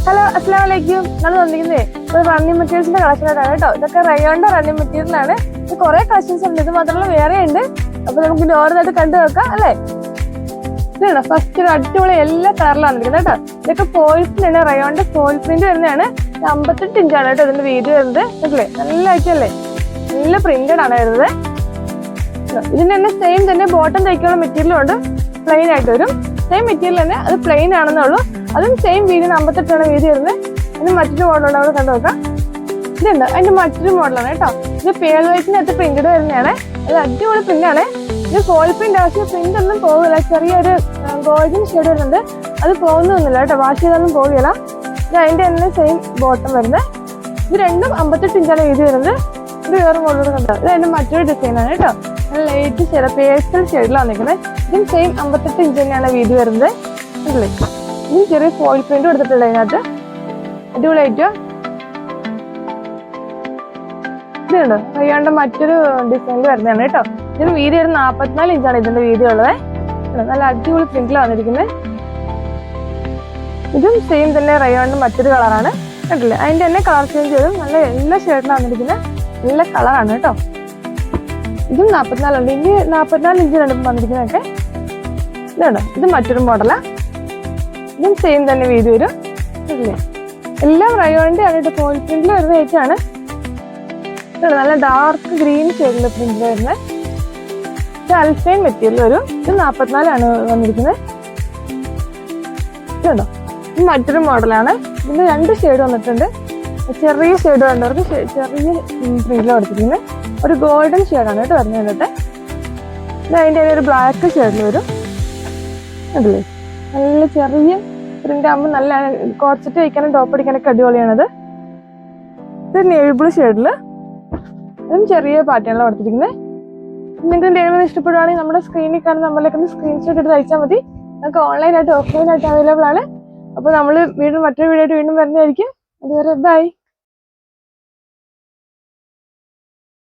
Hello അസ്സലാമലൈക്കും. നമ്മൾ വന്നിരിക്കുന്നേ ഒരു റണ്ണിങ് മെറ്റീരിയൽസിന്റെ കളക്ഷനായിട്ടാണ് കേട്ടോ. ഇതൊക്കെ റയോണിന്റെ റണ്ണിങ് മെറ്റീരിയലാണ്. ഇത് കുറെ കളക്ഷൻസ് ഉണ്ട്. ഇത് മാത്രമല്ല വേറെ ഉണ്ട്. അപ്പൊ നമുക്ക് ഇനി ഓരോന്നായിട്ട് കണ്ടു നോക്കാം അല്ലേ. ഇതാണ് ഫസ്റ്റ് ഒരു അടിപൊളി എല്ലാ കളറിലാണ് ഇരിക്കുന്നത് കേട്ടോ. ഇതൊക്കെ ഫോയിൽ പ്രിന്റ് ആണ്. റയോണിന്റെ ഫോയിൽ പ്രിന്റ് വരുന്നതാണ്. 58 ഇഞ്ചാണ് കേട്ടോ ഇതിന്റെ വീതി വരുന്നത്. അല്ലേ നല്ല ആയിട്ടല്ലേ, നല്ല പ്രിന്റഡ് ആണ് വരുന്നത്. ഇതിന് തന്നെ സെയിം തന്നെ ബോട്ടം തയ്ക്കാനുള്ള മെറ്റീരിയലും ഉണ്ട്. പ്ലെയിൻ ആയിട്ട് വരും. സെയിം മെറ്റീരിയൽ തന്നെ, അത് പ്ലെയിൻ ആണെന്നുള്ളൂ. അതും സെയിം വീതി 58 വീതി വരുന്നത്. അതിന് മറ്റൊരു മോഡലുണ്ട്, അവിടെ കണ്ടു നോക്കാം. ഇതുണ്ട് അതിന്റെ മറ്റൊരു മോഡലാണ് കേട്ടോ. ഇത് പേൾ വൈറ്റിനകത്ത് പ്രിന്റഡ് വരുന്നതാണ്. അത് അടിപൊളി പ്രിന്റാണ്. ഇത് ഫോയിൽ പ്രിന്റ് ആവശ്യം പ്രിന്റ് ഒന്നും പോകില്ല. ചെറിയൊരു ഗോൾഡൻ ഷെയ്ഡ് വരുന്നുണ്ട്, അത് പോകുന്നൊന്നുമില്ല കേട്ടോ. വാഷ് ചെയ്താലും പോകില്ല. ഇത് അതിന്റെ തന്നെ സെയിം ബോട്ടം വരുന്നത്. ഇത് രണ്ടും 58 ഇഞ്ചാണ് വീതി വരുന്നത്. ഇത് വേറെ മോഡലോട് കണ്ടോ. ഇത് അതിന്റെ മറ്റൊരു ഡിസൈനാണ് കേട്ടോ. ലൈറ്റ് ഷെയ്ഡ് പേസ്റ്റൽ ഷെയ്ഡിലാണ് നിൽക്കുന്നത്. ഇതും സെയിം 58 ഇഞ്ച് തന്നെയാണ് വീതി വരുന്നത്. ഇല്ലേ ഇതും ചെറിയ ഫോയിൽ പ്രിന്റ് കൊടുത്തിട്ടുണ്ട് അതിനകത്ത്. അടിപൊളിയായിട്ട് ഇതുണ്ട് അയ്യാണ്ട് മറ്റൊരു ഡിസൈനിൽ വരുന്നതാണ് കേട്ടോ. ഇതിന് വീതി ഒരു 44 ഇഞ്ചാണ് ഇതിന്റെ വീതി ഉള്ളത്. നല്ല അടിപൊളി പ്രിന്റിൽ വന്നിരിക്കുന്നത്. ഇതും സെയിം തന്നെ റയോണിന്റെ മറ്റൊരു കളറാണ് കേട്ടില്ലേ. അതിന്റെ തന്നെ കളർ ചേഞ്ച് ചെയ്തും നല്ല എല്ലാ ഷെയ്ഡിലാണ് വന്നിരിക്കുന്നത്. നല്ല കളറാണ് കേട്ടോ. ഇതും 44 ഉണ്ട്. ഇനി 44 ഇഞ്ചിലാണ് വന്നിരിക്കുന്നതൊക്കെ. ഇതാണ് ഇത് മറ്റൊരു മോഡലാ. ഇതും സെയിം തന്നെ വീതി വരും ഇല്ലേ. എല്ലാം റയോണിന്റെ ആണ്. ഫോയിൽ പ്രിന്റിൽ വരുന്ന ഐറ്റാണ്. നല്ല ഡാർക്ക് ഗ്രീൻ ഷെയ്ഡിൽ പ്രിന്റിൽ വരുന്നത്. ഇത് അൽഫൈൻ മെറ്റീരിയൽ വരും. ഇത് 44 വന്നിരിക്കുന്നത്. ഇതുണ്ടോ ഇത് മറ്റൊരു മോഡലാണ്. ഇതിന് 2 ഷെയ്ഡ് വന്നിട്ടുണ്ട്. ചെറിയ ഷെയ്ഡ് വേണ്ടവർക്ക് ചെറിയ പ്രിന്റിൽ കൊടുത്തിരിക്കുന്നത്. ഒരു ഗോൾഡൻ ഷെയ്ഡാണ് കേട്ടോ വരുന്നത്. എന്നിട്ട് ഇത് അതിൻ്റെ ഒരു ബ്ലാക്ക് ഷെയ്ഡിൽ വരും. അതല്ലേ നല്ല ചെറിയ പ്രിന്റ് ആകുമ്പോൾ നല്ല കോർസെറ്റ് വയ്ക്കാനും ടോപ്പ് അടിക്കാനൊക്കെ അടിപൊളിയാണത്. ഇത് നേവി ബ്ലൂ ഷെയ്ഡിൽ ഇതും ചെറിയ പാറ്റേണിലാണ് കൊടുത്തിരിക്കുന്നത്. നിങ്ങൾക്ക് എന്തെങ്കിലും ഇഷ്ടപ്പെടുവാണെങ്കിൽ നമ്മുടെ സ്ക്രീനിൽ കാണുന്ന നമ്പറിലേക്ക് ഒന്ന് സ്ക്രീൻഷോട്ട് എടുത്ത് അയച്ചാൽ മതി. നമുക്ക് ഓൺലൈനായിട്ട് ഓഫ്ലൈനായിട്ട് അവൈലബിൾ ആണ്. അപ്പോൾ നമ്മൾ മറ്റൊരു വീഡിയോ ആയിട്ട് വീണ്ടും വരുന്നതായിരിക്കും. അതുവരെ ബൈ.